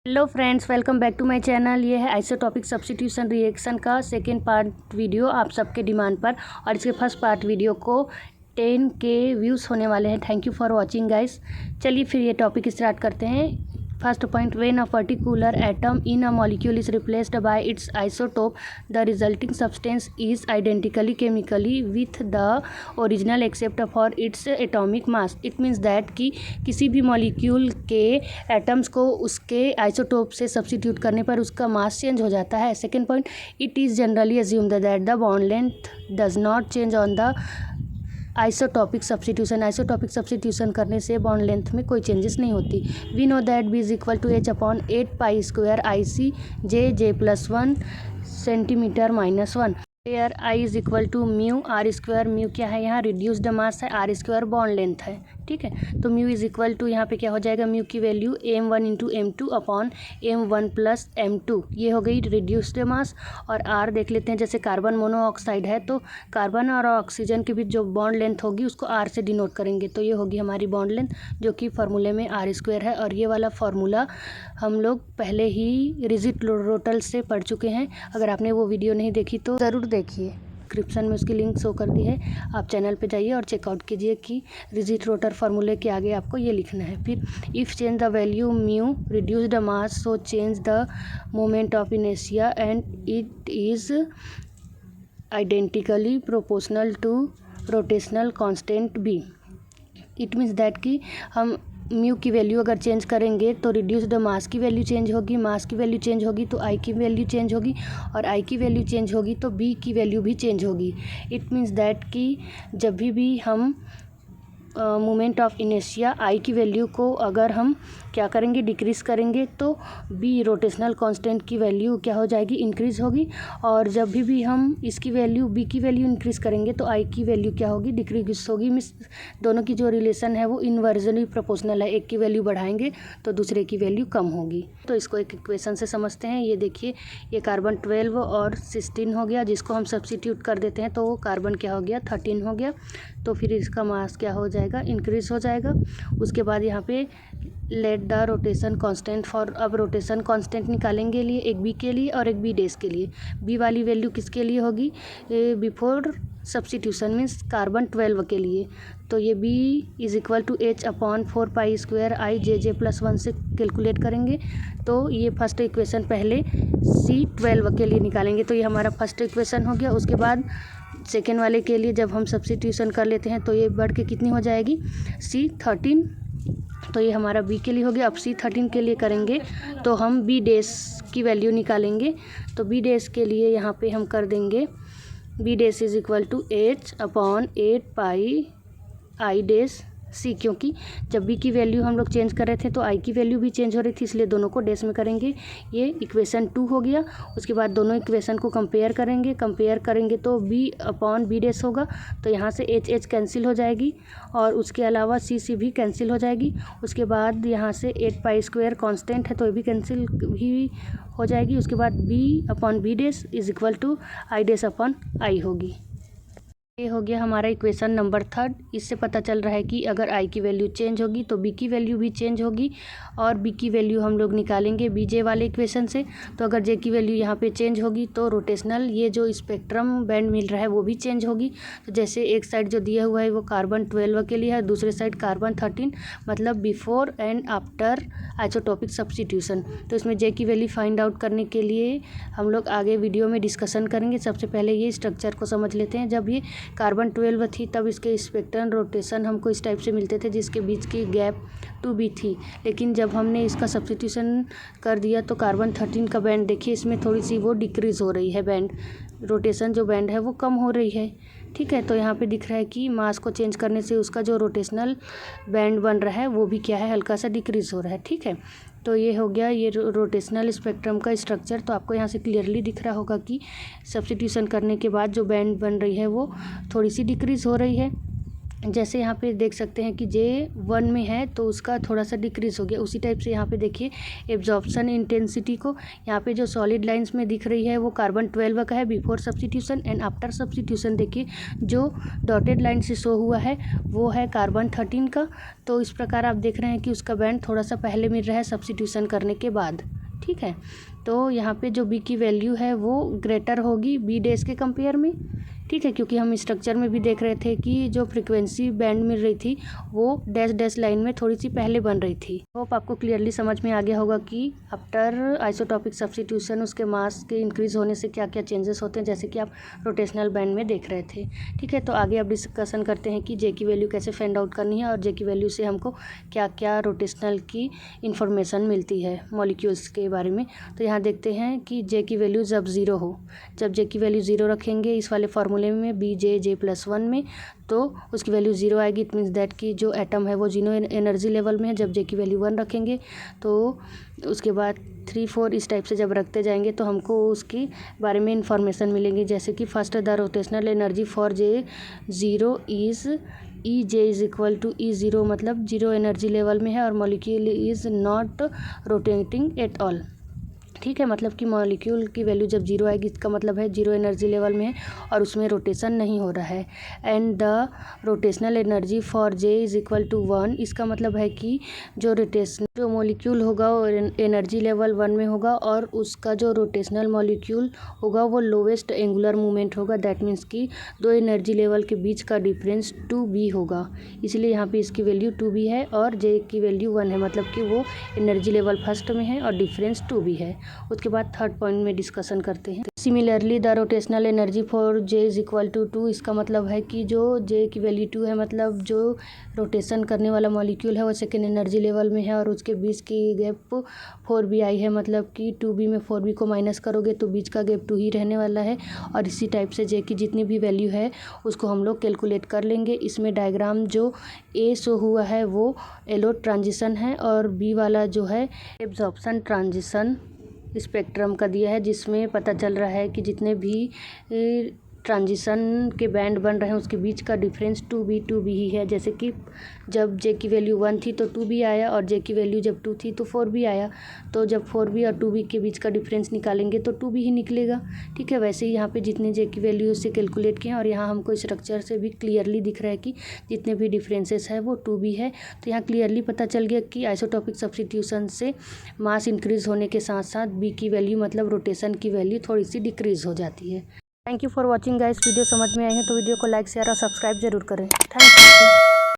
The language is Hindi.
Hello friends, welcome back to my channel. ये है आइसोटॉपिक सब्स्टिट्यूशन रिएक्शन का सेकेंड पार्ट वीडियो आप सबके डिमांड पर। और इसके फर्स्ट पार्ट वीडियो को 10K व्यूज़ होने वाले हैं। Thank you for watching guys. चलिए फिर ये टॉपिक स्टार्ट करते हैं। First point, when a particular atom in a molecule is replaced by it's isotope the resulting substance is identically chemically with the original except for its atomic mass. It means that कि किसी भी मॉलिक्यूल के एटम्स को उसके आइसोटोप से सब्स्टिट्यूट करने पर उसका मास चेंज हो जाता है। Second point, it is generally assumed that the bond length does not change on the isotopic substitution. Isotopic substitution करने से बॉन्ड लेंथ में कोई चेंजेस नहीं होती। We know that B is equal to h upon 8 pi square I c J plus 1 centimetre minus 1 where I is equal to mu r square. Mu क्या है, यहाँ रिड्यूस्ड मास है, आर स्क्वायर बॉन्ड लेंथ है। ठीक है, तो म्यू इज इक्वल टू यहाँ पे क्या हो जाएगा, म्यू की value m1 into m2 upon m1 plus m2। ये हो गई रिड्यूस्ड मास। और आर देख लेते हैं, जैसे कार्बन मोनोऑक्साइड है तो कार्बन और ऑक्सीजन के बीच जो बॉन्ड लेंथ होगी उसको आर से डिनोट करेंगे, तो ये होगी हमारी बॉन्ड लेंथ जो कि फार्मूले में आर स्क्वायर है। और ये वाला फार्मूला हम लोग पहले ही रिजिड रोटल से पढ़ चुके हैं। अगर आपने वो वीडियो नहीं देखी तो ज़रूर देखिए, डिस्क्रिप्शन में उसकी लिंक शो कर दी है, आप चैनल पे जाइए और चेकआउट कीजिए कि रिजिड रोटर फार्मूले के आगे आपको ये लिखना है। फिर if change the value mu reduce the mass so change the moment of inertia and it is identically proportional to rotational constant B. It means that कि हम म्यू की वैल्यू अगर चेंज करेंगे तो रिड्यूस्ड मास की वैल्यू चेंज होगी, मास की वैल्यू चेंज होगी तो आई की वैल्यू चेंज होगी, और आई की वैल्यू चेंज होगी तो बी की वैल्यू भी चेंज होगी। इट मीन्स दैट कि जब भी हम मोमेंट ऑफ इनर्शिया आई की वैल्यू को अगर हम क्या करेंगे, डिक्रीज़ करेंगे, तो बी रोटेशनल कांस्टेंट की वैल्यू क्या हो जाएगी, इंक्रीज़ होगी। और जब भी हम इसकी वैल्यू बी की वैल्यू इंक्रीज़ करेंगे तो आई की वैल्यू क्या होगी, डिक्रीज होगी। मीन्स दोनों की जो रिलेशन है वो इनवर्जली प्रोपोर्शनल है, एक की वैल्यू बढ़ाएंगे तो दूसरे की वैल्यू कम होगी। तो इसको एक इक्वेशन से समझते हैं। ये देखिए, ये कार्बन 12 और 16 हो गया, जिसको हम सब्स्टिट्यूट कर देते हैं तो वो कार्बन क्या हो गया, 13 हो गया। तो फिर इसका मास क्या हो जाएगा, इंक्रीज़ हो जाएगा। उसके बाद यहाँ पे let the rotation constant for, अब रोटेशन कांस्टेंट निकालेंगे लिए एक बी के लिए और एक बी डेज के लिए। बी वाली वैल्यू किसके लिए होगी, बिफोर सब्स्टिट्यूशन मीन्स कार्बन 12 के लिए। तो ये B is equal to h upon 4 pi square I J plus 1 से कैलकुलेट करेंगे। तो ये फर्स्ट इक्वेशन पहले C12 के लिए निकालेंगे, तो ये हमारा फर्स्ट इक्वेशन हो गया। उसके बाद सेकेंड वाले के लिए जब हम सब्स्टिट्यूशन कर लेते हैं तो ये बढ़ के कितनी हो जाएगी, C13। तो ये हमारा बी के लिए हो गया। अब C13 के लिए करेंगे तो हम बी डेस की वैल्यू निकालेंगे। तो बी डेस के लिए यहाँ पे हम कर देंगे B dash is equal to h upon 8 pi I dash c, क्योंकि जब बी की वैल्यू हम लोग चेंज कर रहे थे तो आई की वैल्यू भी चेंज हो रही थी, इसलिए दोनों को डेस में करेंगे। ये इक्वेशन 2 हो गया। उसके बाद दोनों इक्वेशन को कंपेयर करेंगे तो बी अपॉन बी डेस होगा, तो यहाँ से एच एच कैंसिल हो जाएगी और उसके अलावा सी सी भी कैंसिल हो जाएगी। उसके बाद यहाँ से 8 पाई स्क्वायर कॉन्स्टेंट है तो ये भी कैंसिल ही हो जाएगी। उसके बाद B upon B dash is equal to I dash upon I होगी। ये हो गया हमारा इक्वेशन नंबर 3। इससे पता चल रहा है कि अगर आई की वैल्यू चेंज होगी तो बी की वैल्यू भी चेंज होगी, और बी की वैल्यू हम लोग निकालेंगे बी जे वाले इक्वेशन से। तो अगर जे की वैल्यू यहाँ पे चेंज होगी तो रोटेशनल ये जो स्पेक्ट्रम बैंड मिल रहा है वो भी चेंज होगी। तो जैसे एक साइड जो दिया हुआ है वो कार्बन 12 के लिए है, दूसरे साइड कार्बन 13, मतलब before and after isotopic substitution. तो इसमें जे की वैल्यू फाइंड आउट करने के लिए हम लोग आगे वीडियो में डिस्कशन करेंगे। सबसे पहले ये स्ट्रक्चर को समझ लेते हैं। जब ये कार्बन 12 थी तब इसके स्पेक्ट्रम रोटेशन हमको इस टाइप से मिलते थे, जिसके बीच की गैप 2b थी। लेकिन जब हमने इसका सब्स्टिट्यूशन कर दिया तो कार्बन 13 का बैंड देखिए, इसमें थोड़ी सी वो डिक्रीज़ हो रही है, बैंड रोटेशन जो बैंड है वो कम हो रही है। ठीक है, तो यहाँ पे दिख रहा है कि मास को चेंज करने से उसका जो रोटेशनल बैंड बन रहा है वो भी क्या है, हल्का सा डिक्रीज़ हो रहा है। ठीक है, तो ये हो गया ये रोटेशनल स्पेक्ट्रम का स्ट्रक्चर। तो आपको यहाँ से क्लियरली दिख रहा होगा कि सब्स्टिट्यूशन करने के बाद जो बैंड बन रही है वो थोड़ी सी डिक्रीज़ हो रही है। जैसे यहाँ पे देख सकते हैं कि J1 में है तो उसका थोड़ा सा डिक्रीज हो गया। उसी टाइप से यहाँ पे देखिए एब्जॉर्प्शन इंटेंसिटी को, यहाँ पे जो सॉलिड लाइंस में दिख रही है वो कार्बन 12 का है before substitution, and after substitution देखिए जो डॉटेड लाइन से शो हुआ है वो है कार्बन 13 का। तो इस प्रकार आप देख रहे हैं कि उसका बैंड थोड़ा सा पहले मिल रहा है सब्स्टिट्यूशन करने के बाद। ठीक है, तो यहाँ पे जो बी की वैल्यू है वो ग्रेटर होगी बी डैश के कंपेयर में। ठीक है, क्योंकि हम स्ट्रक्चर में भी देख रहे थे कि जो फ्रीक्वेंसी बैंड मिल रही थी वो डैश डैश लाइन में थोड़ी सी पहले बन रही थी। होप आपको क्लियरली समझ में आ गया होगा कि आफ्टर आइसोटॉपिक सब्स्टिट्यूशन उसके मास के इंक्रीज होने से क्या क्या चेंजेस होते हैं, जैसे कि आप रोटेशनल बैंड में देख रहे थे। ठीक है, तो आगे अब डिस्कशन करते हैं कि जे की वैल्यू कैसे फाइंड आउट करनी है और जे की वैल्यू से हमको क्या क्या रोटेशनल की इंफॉर्मेशन मिलती है मॉलिक्यूल्स के बारे में। तो यहाँ देखते हैं कि जे की वैल्यू जब ज़ीरो हो, जब जे की वैल्यू ज़ीरो रखेंगे इस वाले फार्मूले में BJ+1 में, तो उसकी वैल्यू ज़ीरो आएगी। इट मीन्स दैट कि जो एटम है वो जीरो एनर्जी लेवल में है। जब जे की वैल्यू 1 रखेंगे तो उसके बाद 3, 4 इस टाइप से जब रखते जाएंगे तो हमको उसके बारे में इंफॉर्मेशन मिलेंगी, जैसे कि first the rotational energy for J0 is EJ=E0, मतलब जीरो एनर्जी लेवल में है और molecule is not rotating at all. ठीक है, मतलब कि मॉलिक्यूल की वैल्यू जब जीरो आएगी इसका मतलब है जीरो एनर्जी लेवल में है और उसमें रोटेशन नहीं हो रहा है। And the rotational energy for J=1, इसका मतलब है कि जो मॉलिक्यूल होगा वो एनर्जी लेवल 1 में होगा और उसका जो रोटेशनल मॉलिक्यूल होगा वो लोवेस्ट एंगुलर मूवमेंट होगा। दैट मीन्स कि दो एनर्जी लेवल के बीच का डिफरेंस 2b होगा, इसलिए यहाँ पे इसकी वैल्यू 2b है और J की वैल्यू 1 है, मतलब कि वो एनर्जी लेवल फर्स्ट में है और डिफरेंस 2b है। उसके बाद थर्ड पॉइंट में डिस्कशन करते हैं। Similarly the rotational energy for J=2, इसका मतलब है कि जो J की वैल्यू 2 है, मतलब जो रोटेशन करने वाला मॉलिक्यूल है वो सेकेंड एनर्जी लेवल में है और उसके बीच की गैप 4b आई है, मतलब कि 2b में 4b को माइनस करोगे तो बीच का गैप 2 ही रहने वाला है। और इसी टाइप से J की जितनी भी वैल्यू है उसको हम लोग कैलकुलेट कर लेंगे। इसमें डायग्राम जो A शो हुआ है वो एलोड ट्रांजिशन है और B वाला जो है एब्जॉर्प्शन ट्रांजिशन स्पेक्ट्रम का दिया है, जिसमें पता चल रहा है कि जितने भी ट्रांजिशन के बैंड बन रहे हैं उसके बीच का डिफरेंस 2b ही है। जैसे कि जब J की वैल्यू 1 थी तो 2b आया और J की वैल्यू जब 2 थी तो 4b आया। तो जब 4b और 2b के बीच का डिफरेंस निकालेंगे तो 2b ही निकलेगा। ठीक है, वैसे ही यहाँ पे जितने J की वैल्यू से कैलकुलेट किए और यहाँ हमको स्ट्रक्चर से भी क्लियरली दिख रहा है कि जितने भी डिफरेंसेस है वो 2b है। तो यहाँ क्लियरली पता चल गया कि आइसोटॉपिक सब्स्टिट्यूशन से मास इंक्रीज होने के साथ साथ B की वैल्यू मतलब रोटेशन की वैल्यू थोड़ी सी डिक्रीज हो जाती है। Thank you for watching guys. Video समझ में आई है तो वीडियो को लाइक शेयर और सब्सक्राइब जरूर करें। Thank you.